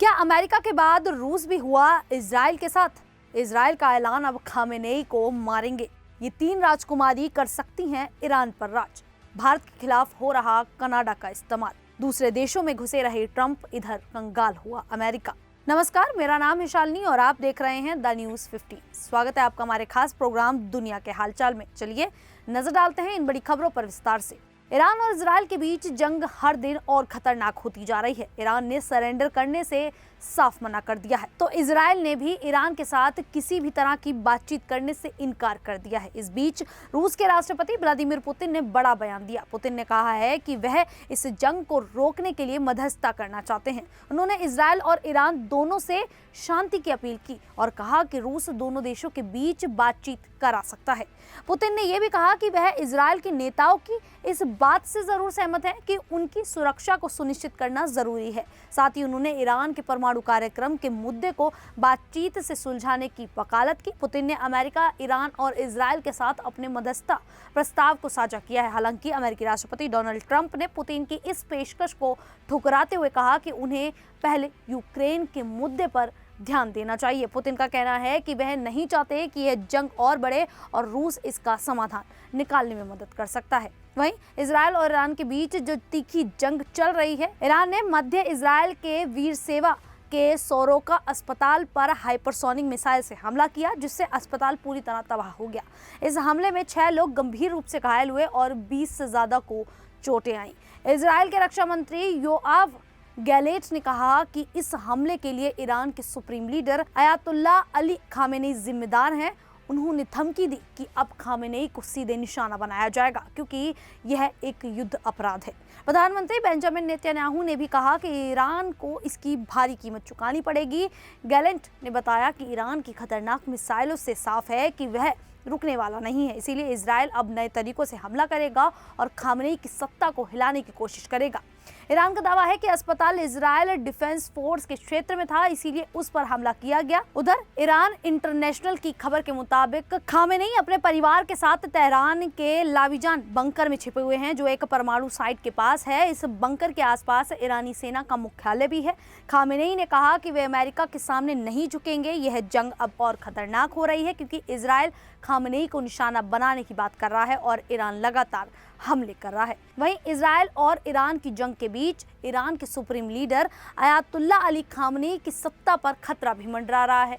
क्या अमेरिका के बाद रूस भी हुआ इजराइल के साथ? इजराइल का ऐलान, अब खामेनेई को मारेंगे। ये तीन राजकुमारी कर सकती हैं ईरान पर राज। भारत के खिलाफ हो रहा कनाडा का इस्तेमाल। दूसरे देशों में घुसे रहे ट्रंप, इधर कंगाल हुआ अमेरिका। नमस्कार, मेरा नाम है शालिनी और आप देख रहे हैं द न्यूज़ 15। स्वागत है आपका हमारे खास प्रोग्राम दुनिया के हालचाल में। चलिए नजर डालते हैं इन बड़ी खबरों पर विस्तार से। ईरान और इजराइल के बीच जंग हर दिन और खतरनाक होती जा रही है। ईरान ने सरेंडर करने से साफ मना कर दिया है, तो इजराइल ने भी ईरान के साथ किसी भी तरह की बातचीत करने से इनकार कर दिया है। इस बीच रूस के राष्ट्रपति व्लादिमीर पुतिन ने बड़ा बयान दिया। पुतिन ने कहा है कि वह इस जंग को रोकने के लिए मध्यस्थता करना चाहते हैं। उन्होंने इजराइल और ईरान दोनों से शांति की अपील की और कहा कि रूस दोनों देशों के बीच बातचीत करा सकता है। पुतिन ने यह भी कहा कि वह इजराइल के नेताओं की इस बात से जरूर सहमत है कि उनकी सुरक्षा को सुनिश्चित करना जरूरी है। साथ ही उन्होंने ईरान के परमाणु कार्यक्रम के मुद्दे को बातचीत से सुलझाने की वकालत की। पुतिन ने अमेरिका, ईरान और इजराइल के साथ अपने मध्यस्थता प्रस्ताव को साझा किया है। हालांकि अमेरिकी राष्ट्रपति डोनाल्ड ट्रंप ने पुतिन की इस पेशकश को ठुकराते हुए कहा कि उन्हें पहले यूक्रेन के मुद्दे पर ध्यान देना चाहिए। पुतिन का कहना है कि वह नहीं चाहते कि यह जंग और बढ़े और रूस इसका समाधान निकालने में मदद कर सकता है। वहीं इजराइल और ईरान के बीच जो तीखी जंग चल रही है, ईरान ने मध्य इजराइल के वीर सेवा के सोरोका अस्पताल पर हाइपरसोनिक मिसाइल से हमला किया, जिससे अस्पताल पूरी तरह तबाह हो गया। इस हमले में 6 लोग गंभीर रूप से घायल हुए और 20 से ज्यादा को चोटें आईं। इजराइल के रक्षा मंत्री योआव गैलेट ने कहा कि इस हमले के लिए ईरान के supreme leader Ayatollah Ali Khamenei जिम्मेदार हैं। उन्होंने धमकी दी कि अब खामेनेई को सीधे निशाना बनाया जाएगा, क्योंकि यह एक युद्ध अपराध है। प्रधानमंत्री बेंजामिन नेतन्याहू ने भी कहा कि ईरान को इसकी भारी कीमत चुकानी पड़ेगी। गैलेट ने बताया कि ईरान की खतरनाक मिसाइलों से साफ है कि वह रुकने वाला नहीं है, इसीलिए इजराइल अब नए तरीकों से हमला करेगा और खामेनेई की सत्ता को हिलाने की कोशिश करेगा। ईरान का दावा है कि अस्पताल इजराइल डिफेंस फोर्स के क्षेत्र में था, इसीलिए उस पर हमला किया गया। उधर ईरान इंटरनेशनल की खबर के मुताबिक खामेनेई अपने परिवार के साथ तेहरान के लाविजान बंकर में छिपे हुए हैं, जो एक परमाणु साइट के पास है। इस बंकर के आसपास ईरानी सेना का मुख्यालय भी है। खामेनेई ने कहा कि वे अमेरिका के सामने नहीं झुकेंगे। यह जंग अब और खतरनाक हो रही है, क्योंकि इजराइल खामेनेई को निशाना बनाने की बात कर रहा है और ईरान लगातार हमले कर रहा है। वहीं इजराइल और ईरान की जंग के बीच ईरान के supreme leader Ayatollah Ali Khamenei की सत्ता पर खतरा भी मंडरा रहा है।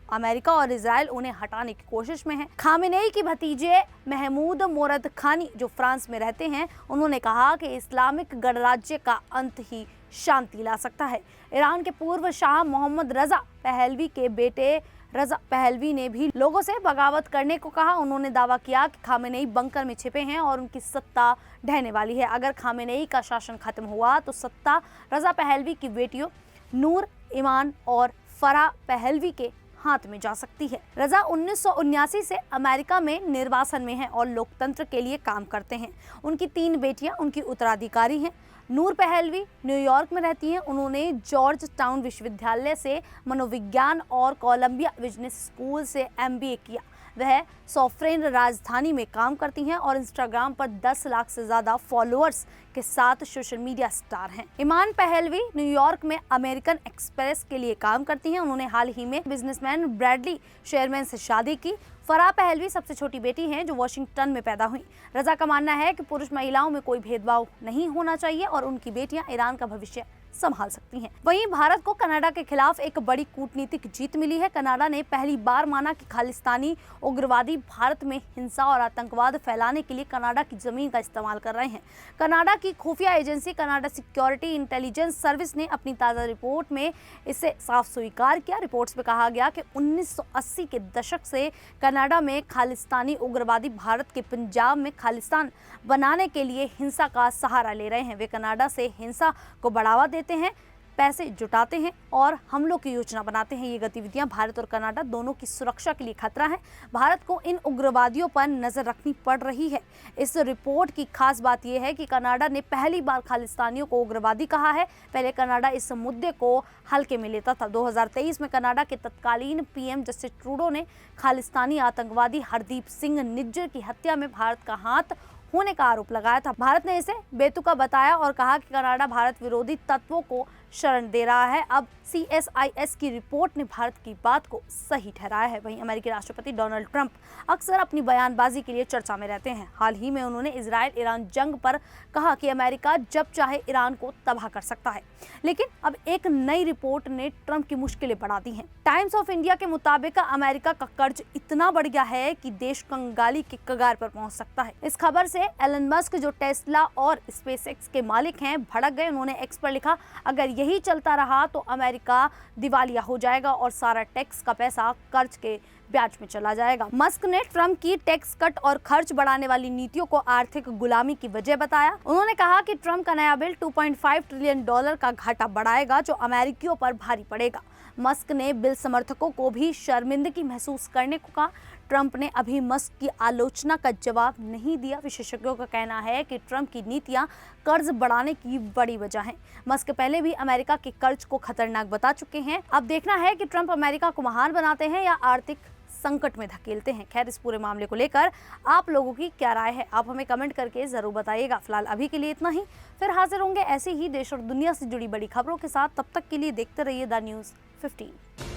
अमेरिका और इजराइल उन्हें हटाने की कोशिश में है। खामेनेई की भतीजे महमूद मोरदखानी, जो फ्रांस में रहते हैं, उन्होंने कहा कि इस्लामिक गणराज्य का अंत ही शांति ला सकता है। ईरान के पूर्व शाह मोहम्मद रजा पहलवी के बेटे रजा पहलवी ने भी लोगों से बगावत करने को कहा। उन्होंने दावा किया कि खामेनेई बंकर में छिपे हैं और उनकी सत्ता ढहने वाली है। अगर खामेनेई का शासन खत्म हुआ तो सत्ता रजा पहलवी की बेटियों नूर ईमान और फराह पहलवी के हाथ में जा सकती है। रजा 1979 से अमेरिका में निर्वासन में हैं और लोकतंत्र के लिए काम करते हैं। उनकी 3 बेटियां उनकी उत्तराधिकारी हैं। नूर पहलवी न्यूयॉर्क में रहती हैं। उन्होंने जॉर्ज टाउन विश्वविद्यालय से मनोविज्ञान और कोलंबिया बिजनेस स्कूल से MBA किया। वह सॉफ्रेन राजधानी में काम करती हैं और इंस्टाग्राम पर 10 लाख से ज्यादा फॉलोअर्स के साथ सोशल मीडिया स्टार हैं। ईमान पहलवी न्यूयॉर्क में अमेरिकन एक्सप्रेस के लिए काम करती हैं। उन्होंने हाल ही में बिजनेसमैन ब्रैडली शेरमैन से शादी की। फराह पहलवी सबसे छोटी बेटी हैं, जो वॉशिंगटन में पैदा हुई। रजा का मानना है कि पुरुष महिलाओं में कोई भेदभाव नहीं होना चाहिए और उनकी बेटियां ईरान का भविष्य संभाल सकती हैं। वहीं भारत को कनाडा के खिलाफ एक बड़ी कूटनीतिक जीत मिली है। कनाडा ने पहली बार माना कि खालिस्तानी उग्रवादी भारत में हिंसा और आतंकवाद फैलाने के लिए कनाडा की जमीन का इस्तेमाल कर रहे हैं। कनाडा की खुफिया agency Canada security intelligence service ने अपनी ताज़ा रिपोर्ट में इसे साफ स्वीकार किया। रिपोर्ट्स में कहा गया कि 1980 के दशक से कनाडा में खालिस्तानी उग्रवादी भारत के पंजाब में खालिस्तान बनाने के लिए हिंसा का सहारा ले रहे हैं। वे कनाडा से हिंसा को बढ़ावा देते हैं, पैसे जुटाते हैं और हमलों की योजना बनाते हैं। ये गतिविधियां भारत और कनाडा दोनों की सुरक्षा के लिए खतरा है। भारत को इन उग्रवादियों पर नजर रखनी पड़ रही है। इस रिपोर्ट की खास बात यह है कि कनाडा ने पहली बार खालिस्तानियों को उग्रवादी कहा है। पहले कनाडा इस मुद्दे को हल्के में लेता था। 2023 में कनाडा के तत्कालीन PM जस्टिन ट्रूडो ने खालिस्तानी आतंकवादी हरदीप सिंह निज्जर की हत्या में भारत का हाथ होने का आरोप लगाया था। भारत ने इसे बेतुका बताया और कहा कि कनाडा भारत विरोधी तत्वों को शरण दे रहा है। अब CSIS की रिपोर्ट ने भारत की बात को सही ठहराया है। वहीं अमेरिकी राष्ट्रपति डोनाल्ड ट्रंप अक्सर अपनी बयानबाजी के लिए चर्चा में रहते हैं। हाल ही में उन्होंने इजराइल ईरान जंग पर कहा कि अमेरिका जब चाहे ईरान को तबाह कर सकता है, लेकिन अब एक नई रिपोर्ट ने ट्रंप की मुश्किलें बढ़ा दी हैं। टाइम्स ऑफ इंडिया के मुताबिक अमेरिका का कर्ज इतना बढ़ गया है कि देश कंगाली के कगार पर पहुंच सकता है। इस खबर से एलन मस्क, जो टेस्ला और स्पेसएक्स के मालिक हैं, भड़क गए। उन्होंने एक्स पर लिखा, अगर यही चलता रहा तो अमेरिका दिवालिया हो जाएगा और सारा टैक्स का पैसा कर्ज के ब्याज में चला जाएगा। मस्क ने ट्रंप की टैक्स कट और खर्च बढ़ाने वाली नीतियों को आर्थिक गुलामी की वजह बताया। उन्होंने कहा कि ट्रंप का नया बिल $2.5 ट्रिलियन का घाटा बढ़ाएगा, जो अमेरिकियों पर भारी पड़ेगा। मस्क ने बिल समर्थकों को भी शर्मिंदगी महसूस करने को कहा। ट्रंप ने अभी मस्क की आलोचना का जवाब नहीं दिया। विशेषज्ञों का कहना है कि ट्रंप की नीतियां कर्ज बढ़ाने की बड़ी वजह हैं। मस्क पहले भी अमेरिका के कर्ज को खतरनाक बता चुके हैं। अब देखना है कि ट्रंप अमेरिका को महान बनाते हैं या आर्थिक संकट में धकेलते हैं। खैर, इस पूरे मामले को लेकर आप लोगों की क्या राय है, आप हमें कमेंट करके जरूर बताइएगा। फिलहाल अभी के लिए इतना ही। फिर हाजिर होंगे ऐसे ही देश और दुनिया से जुड़ी बड़ी खबरों के साथ। तब तक के लिए देखते रहिए द न्यूज़ 15।